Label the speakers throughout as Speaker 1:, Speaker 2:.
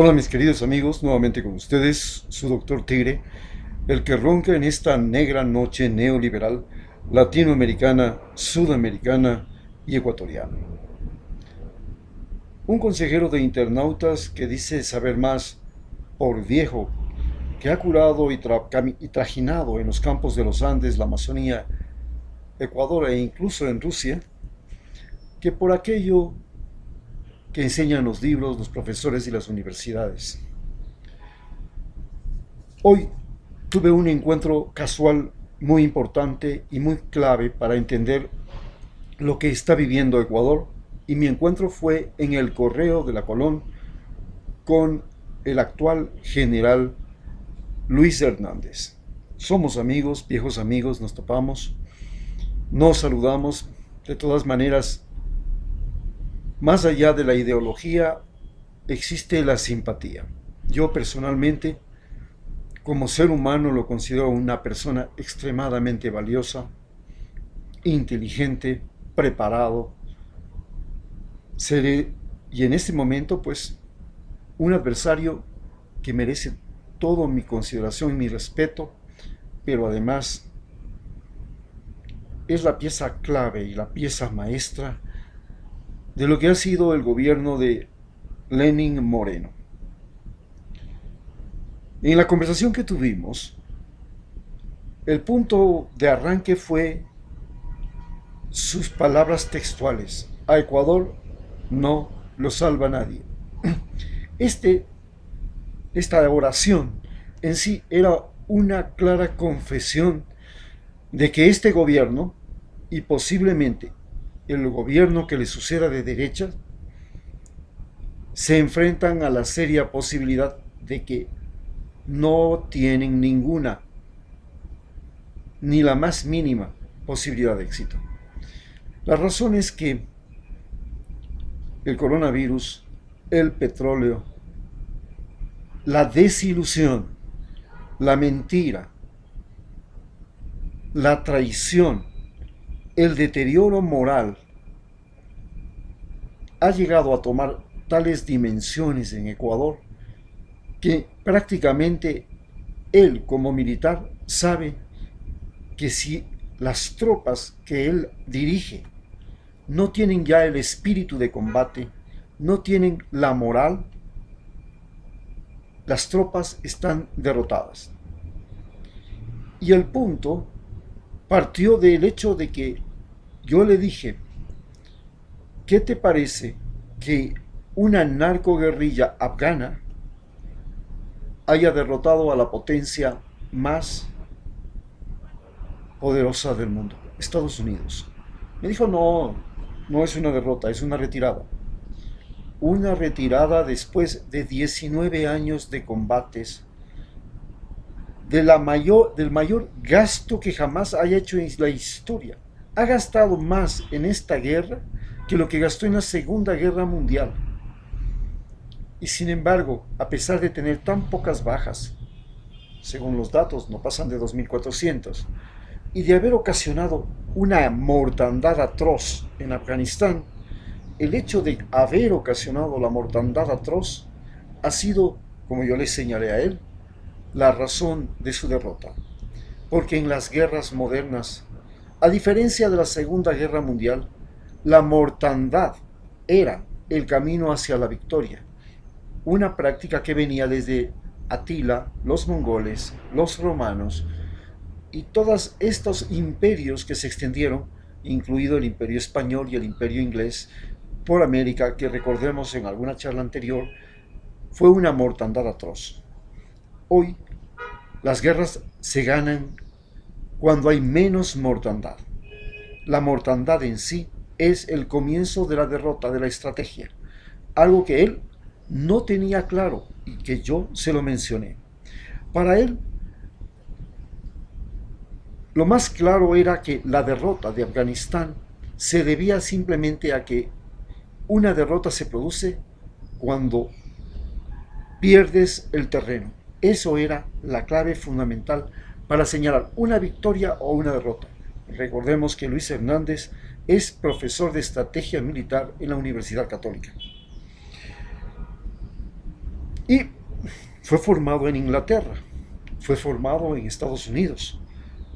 Speaker 1: Hola mis queridos amigos, nuevamente con ustedes, su doctor Tigre, el que ronca en esta negra noche neoliberal, latinoamericana, sudamericana y ecuatoriana. Un consejero de internautas que dice saber más por viejo, que ha curado y trajinado en los campos de los Andes, la Amazonía, Ecuador e incluso en Rusia, que por aquello que enseñan los libros, los profesores y las universidades. Hoy tuve un encuentro casual muy importante y muy clave para entender lo que está viviendo Ecuador, y mi encuentro fue en el Correo de la Colón con el actual general Luis Hernández. Somos amigos, viejos amigos, nos topamos, nos saludamos. De todas maneras, más allá de la ideología, existe la simpatía. Yo personalmente, como ser humano, lo considero una persona extremadamente valiosa, inteligente, preparado. Seré, y en este momento, pues, un adversario que merece toda mi consideración y mi respeto, pero además es la pieza clave y la pieza maestra de lo que ha sido el gobierno de Lenin Moreno. En la conversación que tuvimos, el punto de arranque fue sus palabras textuales: a Ecuador no lo salva nadie. Este, esta oración en sí era una clara confesión de que este gobierno, y posiblemente el gobierno que le suceda de derecha, se enfrentan a la seria posibilidad de que no tienen ninguna, ni la más mínima posibilidad de éxito. La razón es que el coronavirus, el petróleo, la desilusión, la mentira, la traición, el deterioro moral ha llegado a tomar tales dimensiones en Ecuador que prácticamente él, como militar, sabe que si las tropas que él dirige no tienen ya el espíritu de combate, no tienen la moral, las tropas están derrotadas. Y el punto partió del hecho de que yo le dije: ¿qué te parece que una narcoguerrilla afgana haya derrotado a la potencia más poderosa del mundo, Estados Unidos? Me dijo: no, no es una derrota, es una retirada. Una retirada después de 19 años de combates, del mayor gasto que jamás haya hecho en la historia. Ha gastado más en esta guerra que lo que gastó en la Segunda Guerra Mundial. Y sin embargo, a pesar de tener tan pocas bajas, según los datos no pasan de 2.400, y de haber ocasionado una mortandad atroz en Afganistán, el hecho de haber ocasionado la mortandad atroz ha sido, como yo le señalé a él, la razón de su derrota. Porque en las guerras modernas, a diferencia de la Segunda Guerra Mundial, la mortandad era el camino hacia la victoria. Una práctica que venía desde Atila, los mongoles, los romanos y todos estos imperios que se extendieron, incluido el imperio español y el imperio inglés, por América, que recordemos en alguna charla anterior, fue una mortandad atroz. Hoy, las guerras se ganan cuando hay menos mortandad. La mortandad en sí es el comienzo de la derrota de la estrategia, algo que él no tenía claro y que yo se lo mencioné. Para él, lo más claro era que la derrota de Afganistán se debía simplemente a que una derrota se produce cuando pierdes el terreno. Eso era la clave fundamental para señalar una victoria o una derrota. Recordemos que Luis Hernández es profesor de estrategia militar en la Universidad Católica. Y fue formado en Inglaterra, fue formado en Estados Unidos.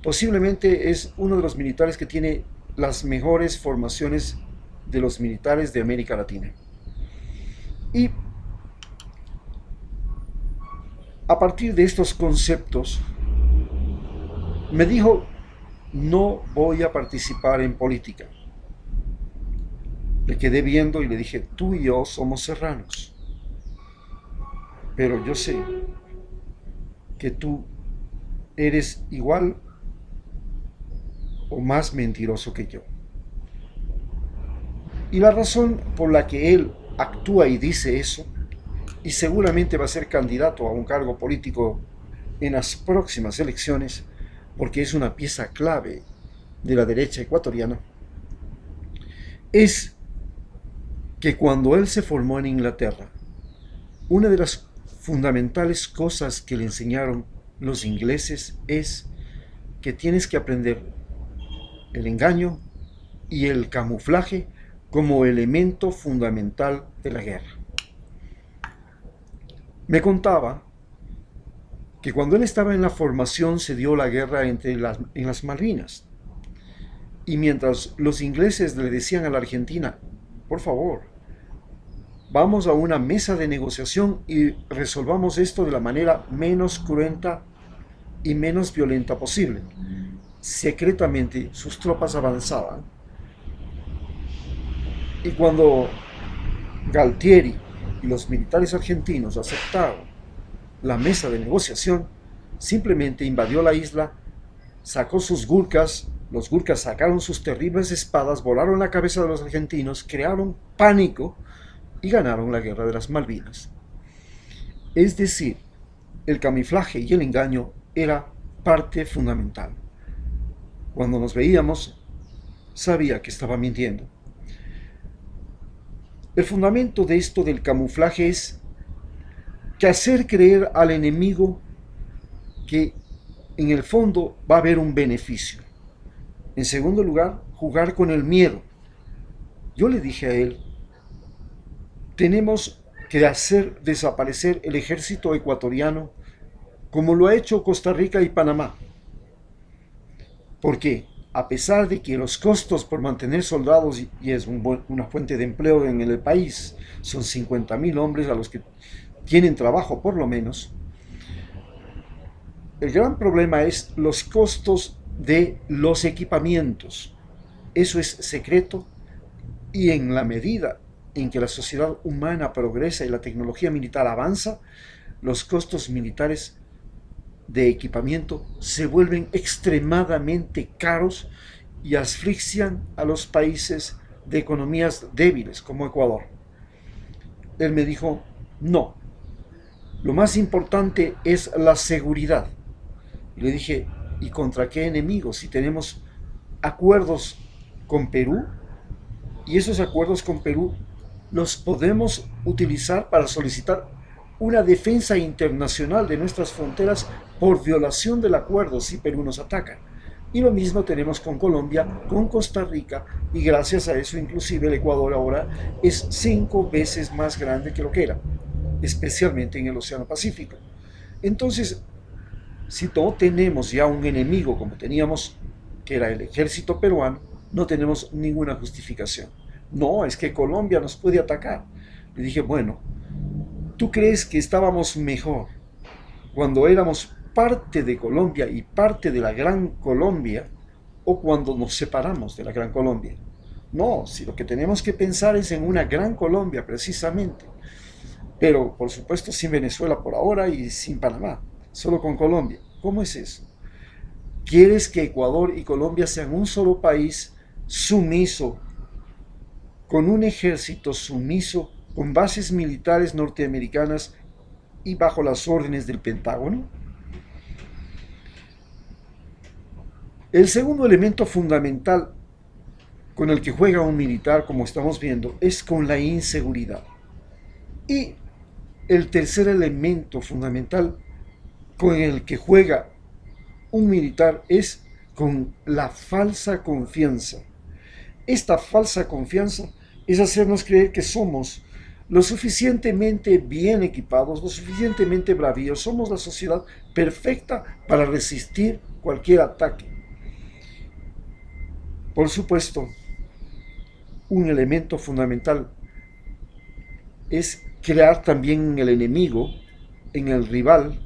Speaker 1: Posiblemente es uno de los militares que tiene las mejores formaciones de los militares de América Latina. Y a partir de estos conceptos, me dijo, no voy a participar en política. Le quedé viendo y le dije, tú y yo somos serranos, pero yo sé que tú eres igual o más mentiroso que yo. Y la razón por la que él actúa y dice eso, y seguramente va a ser candidato a un cargo político en las próximas elecciones, porque es una pieza clave de la derecha ecuatoriana, es que cuando él se formó en Inglaterra, una de las fundamentales cosas que le enseñaron los ingleses es que tienes que aprender el engaño y el camuflaje como elemento fundamental de la guerra. Me contaba que cuando él estaba en la formación se dio la guerra en las Malvinas. Y mientras los ingleses le decían a la Argentina, por favor, vamos a una mesa de negociación y resolvamos esto de la manera menos cruenta y menos violenta posible. Secretamente sus tropas avanzaban. Y cuando Galtieri y los militares argentinos aceptaron la mesa de negociación, simplemente invadió la isla, sacó sus gurkas, los gurkas sacaron sus terribles espadas, volaron la cabeza de los argentinos, crearon pánico y ganaron la guerra de las Malvinas. Es decir, el camuflaje y el engaño era parte fundamental. Cuando nos veíamos, sabía que estaba mintiendo. El fundamento de esto del camuflaje es que hacer creer al enemigo que en el fondo va a haber un beneficio. En segundo lugar, jugar con el miedo. Yo le dije a él, tenemos que hacer desaparecer el ejército ecuatoriano como lo ha hecho Costa Rica y Panamá. Porque a pesar de que los costos por mantener soldados, y es una fuente de empleo en el país, son 50.000 hombres a los que tienen trabajo por lo menos, el gran problema es los costos de los equipamientos. Eso es secreto y en la medida en que la sociedad humana progresa y la tecnología militar avanza, los costos militares de equipamiento se vuelven extremadamente caros y asfixian a los países de economías débiles como Ecuador. Él me dijo, no, lo más importante es la seguridad. Le dije, ¿y contra qué enemigos? Si tenemos acuerdos con Perú, y esos acuerdos con Perú los podemos utilizar para solicitar una defensa internacional de nuestras fronteras por violación del acuerdo si Perú nos ataca. Y lo mismo tenemos con Colombia, con Costa Rica, y gracias a eso inclusive el Ecuador ahora es 5 veces más grande que lo que era, especialmente en el Océano Pacífico. Entonces, si no tenemos ya un enemigo como teníamos, que era el ejército peruano, no tenemos ninguna justificación. No, es que Colombia nos puede atacar. Le dije, bueno, ¿tú crees que estábamos mejor cuando éramos parte de Colombia y parte de la Gran Colombia o cuando nos separamos de la Gran Colombia? No, si lo que tenemos que pensar es en una Gran Colombia precisamente, pero por supuesto sin Venezuela por ahora y sin Panamá, solo con Colombia. ¿Cómo es eso? ¿Quieres que Ecuador y Colombia sean un solo país sumiso, con un ejército sumiso, con bases militares norteamericanas y bajo las órdenes del Pentágono? El segundo elemento fundamental con el que juega un militar, como estamos viendo, es con la inseguridad. Y el tercer elemento fundamental con el que juega un militar es con la falsa confianza. Esta falsa confianza es hacernos creer que somos lo suficientemente bien equipados, lo suficientemente bravíos, somos la sociedad perfecta para resistir cualquier ataque. Por supuesto, un elemento fundamental es crear también en el enemigo, en el rival,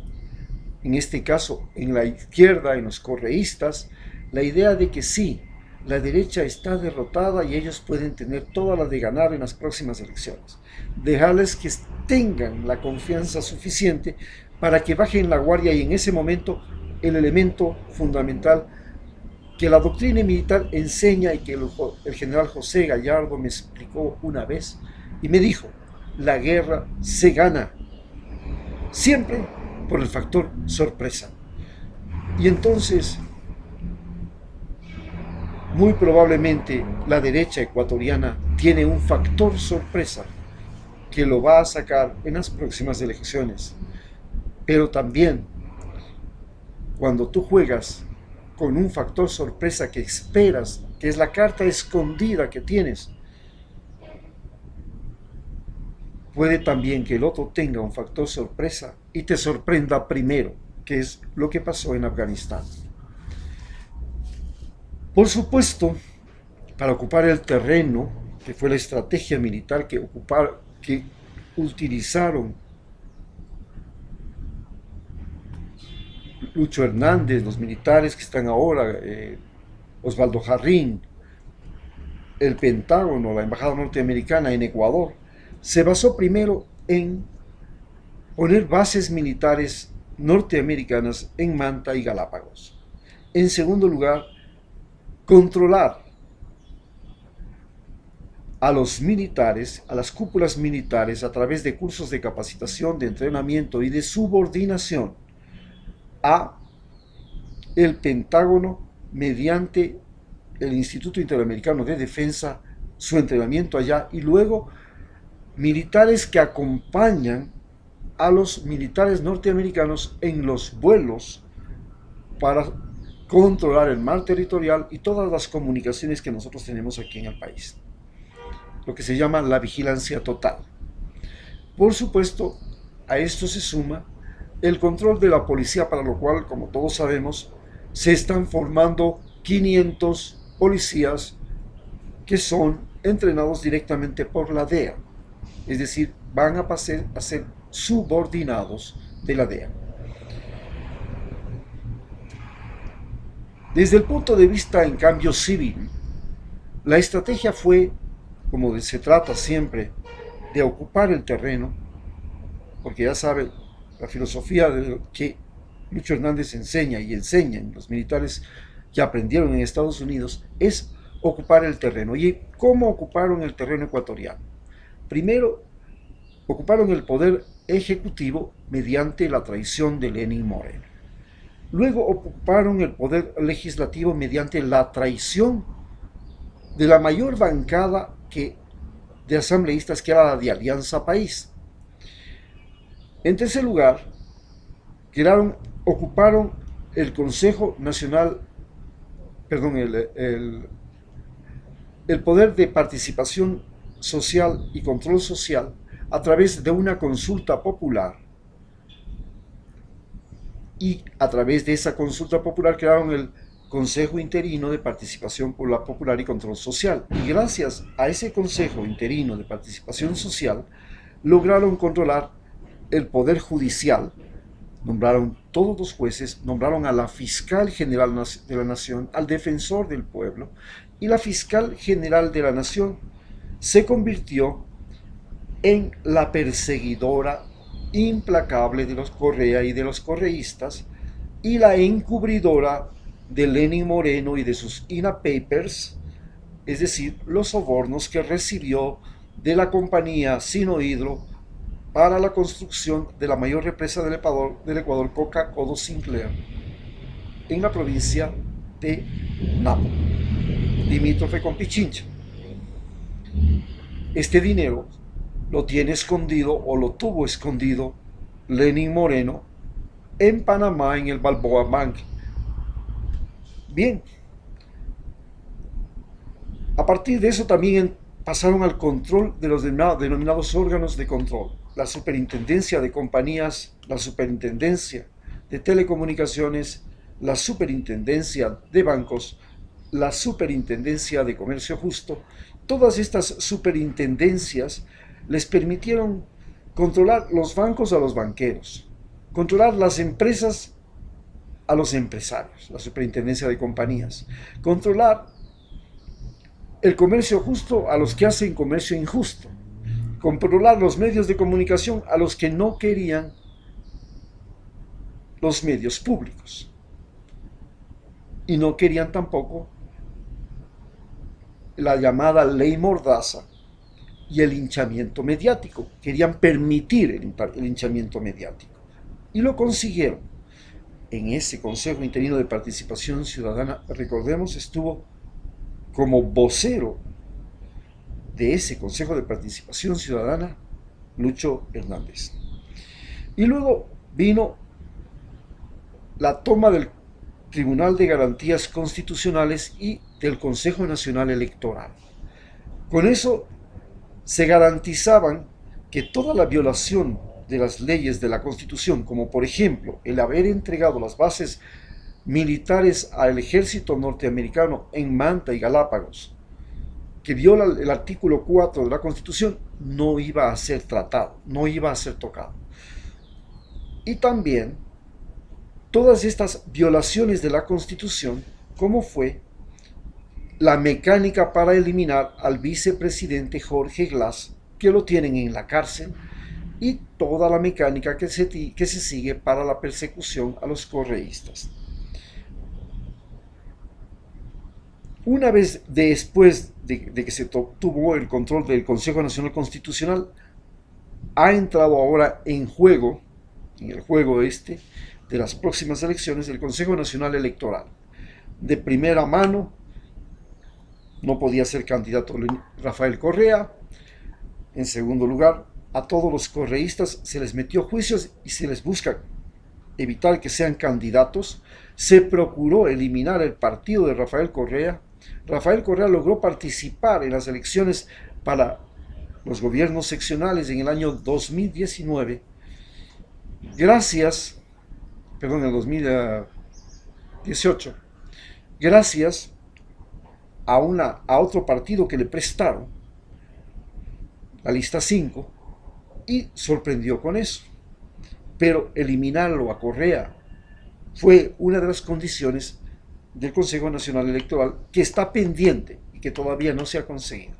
Speaker 1: en este caso en la izquierda, en los correístas, la idea de que sí, la derecha está derrotada y ellos pueden tener toda la de ganar en las próximas elecciones. Dejarles que tengan la confianza suficiente para que bajen la guardia y en ese momento el elemento fundamental que la doctrina militar enseña y que el general José Gallardo me explicó una vez y me dijo, la guerra se gana siempre por el factor sorpresa. Y entonces, muy probablemente la derecha ecuatoriana tiene un factor sorpresa que lo va a sacar en las próximas elecciones. Pero también, cuando tú juegas con un factor sorpresa que esperas, que es la carta escondida que tienes, puede también que el otro tenga un factor sorpresa y te sorprenda primero, que es lo que pasó en Afganistán. Por supuesto, para ocupar el terreno, que fue la estrategia militar que utilizaron Lucho Hernández, los militares que están ahora, Osvaldo Jarrín, el Pentágono, la Embajada Norteamericana en Ecuador, se basó primero en poner bases militares norteamericanas en Manta y Galápagos. En segundo lugar, controlar a los militares, a las cúpulas militares, a través de cursos de capacitación, de entrenamiento y de subordinación a el Pentágono mediante el Instituto Interamericano de Defensa, su entrenamiento allá, y luego militares que acompañan a los militares norteamericanos en los vuelos para controlar el mar territorial y todas las comunicaciones que nosotros tenemos aquí en el país, lo que se llama la vigilancia total. Por supuesto, a esto se suma el control de la policía, para lo cual, como todos sabemos, se están formando 500 policías que son entrenados directamente por la DEA, es decir, van a pasar a ser subordinados de la DEA. Desde el punto de vista, en cambio, civil, la estrategia fue, como se trata siempre, de ocupar el terreno, porque ya saben, la filosofía de que Lucho Hernández enseña y enseñan los militares que aprendieron en Estados Unidos es ocupar el terreno. ¿Y cómo ocuparon el terreno ecuatoriano? Primero, ocuparon el poder ejecutivo mediante la traición de Lenín Moreno. Luego ocuparon el poder legislativo mediante la traición de la mayor bancada de asambleístas, que era la de Alianza País. En tercer lugar, ocuparon el Consejo Nacional, perdón, el poder de participación social y control social a través de una consulta popular. Y a través de esa consulta popular crearon el Consejo Interino de Participación Popular y Control Social. Y gracias a ese Consejo Interino de Participación Social, lograron controlar el Poder Judicial, nombraron todos los jueces, nombraron a la Fiscal General de la Nación, al Defensor del Pueblo, y la Fiscal General de la Nación se convirtió en la perseguidora implacable de los Correa y de los correístas, y la encubridora de Lenín Moreno y de sus INA Papers, es decir, los sobornos que recibió de la compañía Sinohydro para la construcción de la mayor represa del Ecuador, Coca-Codo-Sinclair, en la provincia de Napo, limítrofe con Pichincha. Este dinero lo tiene escondido, o lo tuvo escondido, Lenín Moreno en Panamá, en el Balboa Bank. Bien, a partir de eso también pasaron al control de los denominados órganos de control, la superintendencia de compañías, la superintendencia de telecomunicaciones, la superintendencia de bancos, la superintendencia de comercio justo. Todas estas superintendencias les permitieron controlar los bancos a los banqueros, controlar las empresas a los empresarios, la superintendencia de compañías, controlar el comercio justo a los que hacen comercio injusto, controlar los medios de comunicación a los que no querían los medios públicos y no querían tampoco la llamada ley Mordaza y el linchamiento mediático, querían permitir el linchamiento mediático y lo consiguieron. En ese Consejo Interino de Participación Ciudadana, recordemos, estuvo como vocero de ese Consejo de Participación Ciudadana Lucho Hernández. Y luego vino la toma del Tribunal de Garantías Constitucionales y del Consejo Nacional Electoral. Con eso se garantizaban que toda la violación de las leyes de la Constitución, como por ejemplo el haber entregado las bases militares al ejército norteamericano en Manta y Galápagos, que viola el artículo 4 de la Constitución, no iba a ser tratado, no iba a ser tocado. Y también todas estas violaciones de la Constitución, como fue la mecánica para eliminar al vicepresidente Jorge Glass, que lo tienen en la cárcel, y toda la mecánica que se sigue para la persecución a los correístas. Una vez después de que se tuvo el control del Consejo Nacional Constitucional, ha entrado ahora en el juego de las próximas elecciones, el Consejo Nacional Electoral. De primera mano, no podía ser candidato Rafael Correa. En segundo lugar, a todos los correístas se les metió juicios y se les busca evitar que sean candidatos. Se procuró eliminar el partido de Rafael Correa. Rafael Correa logró participar en las elecciones para los gobiernos seccionales en el año 2019, en el 2018, gracias a otro partido que le prestaron, la lista 5, y sorprendió con eso. Pero eliminarlo a Correa fue una de las condiciones del Consejo Nacional Electoral, que está pendiente y que todavía no se ha conseguido.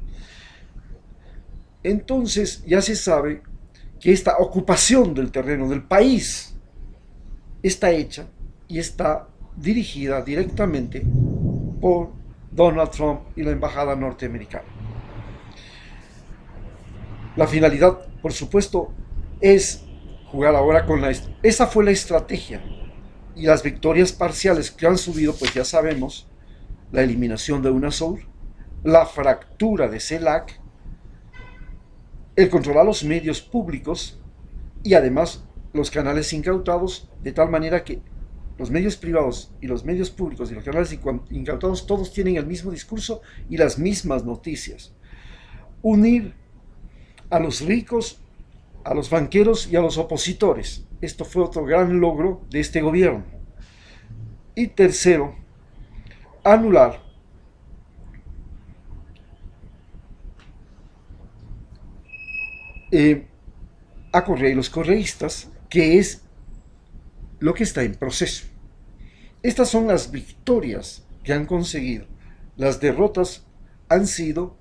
Speaker 1: Entonces ya se sabe que esta ocupación del terreno del país está hecha y está dirigida directamente por Donald Trump y la embajada norteamericana. La finalidad, por supuesto, es jugar ahora con esa fue la estrategia. Y las victorias parciales que han subido, pues ya sabemos, la eliminación de UNASUR, la fractura de CELAC, el controlar los medios públicos y además los canales incautados, de tal manera que los medios privados y los medios públicos y los canales incautados todos tienen el mismo discurso y las mismas noticias. Unir a los ricos, a los banqueros y a los opositores. Esto fue otro gran logro de este gobierno. Y tercero, anular a Correa y los correístas, que es lo que está en proceso. Estas son las victorias que han conseguido. Las derrotas han sido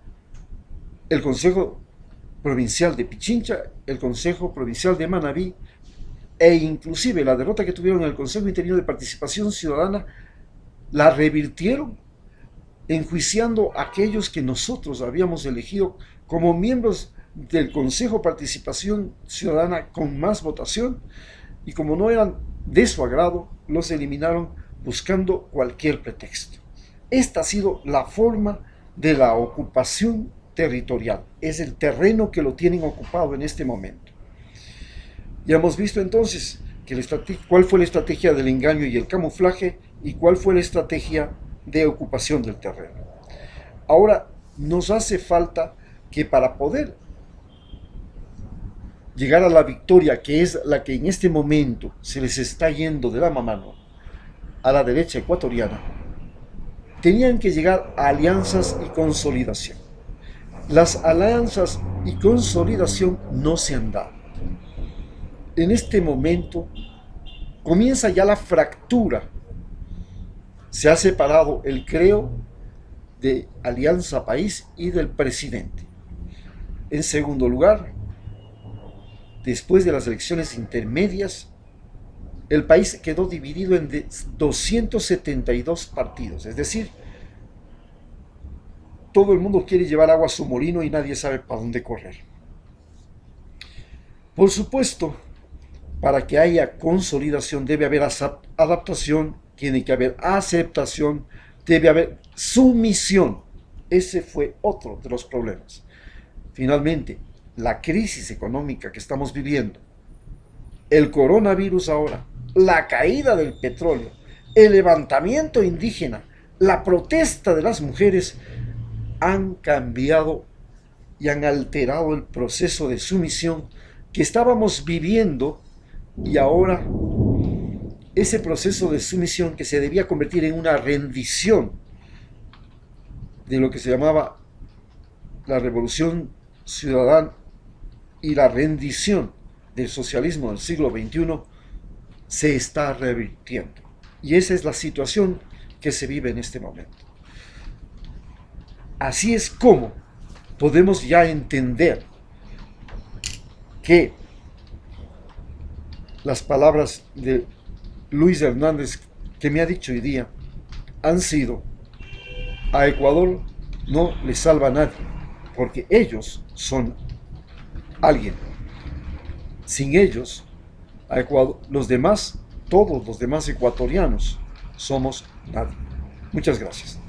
Speaker 1: el Consejo Provincial de Pichincha, el Consejo Provincial de Manabí, e inclusive la derrota que tuvieron en el Consejo Interino de Participación Ciudadana la revirtieron enjuiciando a aquellos que nosotros habíamos elegido como miembros del Consejo Participación Ciudadana con más votación, y como no eran de su agrado, los eliminaron buscando cualquier pretexto. Esta ha sido la forma de la ocupación territorial. Es el terreno que lo tienen ocupado en este momento. Ya hemos visto entonces cuál fue la estrategia del engaño y el camuflaje y cuál fue la estrategia de ocupación del terreno. Ahora nos hace falta que para poder llegar a la victoria, que es la que en este momento se les está yendo de la mano a la derecha ecuatoriana, tenían que llegar a alianzas y consolidación. Las alianzas y consolidación no se han dado. En este momento comienza ya la fractura. Se ha separado el creo de Alianza País y del presidente. En segundo lugar, después de las elecciones intermedias, el país quedó dividido en 272 partidos, es decir, todo el mundo quiere llevar agua a su molino y nadie sabe para dónde correr. Por supuesto, para que haya consolidación debe haber adaptación, tiene que haber aceptación, debe haber sumisión. Ese fue otro de los problemas. Finalmente, la crisis económica que estamos viviendo, el coronavirus ahora, la caída del petróleo, el levantamiento indígena, la protesta de las mujeres, han cambiado y han alterado el proceso de sumisión que estábamos viviendo, y ahora ese proceso de sumisión que se debía convertir en una rendición de lo que se llamaba la revolución ciudadana y la rendición del socialismo del siglo XXI, se está revirtiendo. Y esa es la situación que se vive en este momento. Así es como podemos ya entender que las palabras de Luis Hernández que me ha dicho hoy día han sido: a Ecuador no le salva a nadie, porque ellos son alguien. Sin ellos, a Ecuador, los demás, todos los demás ecuatorianos, somos nadie. Muchas gracias.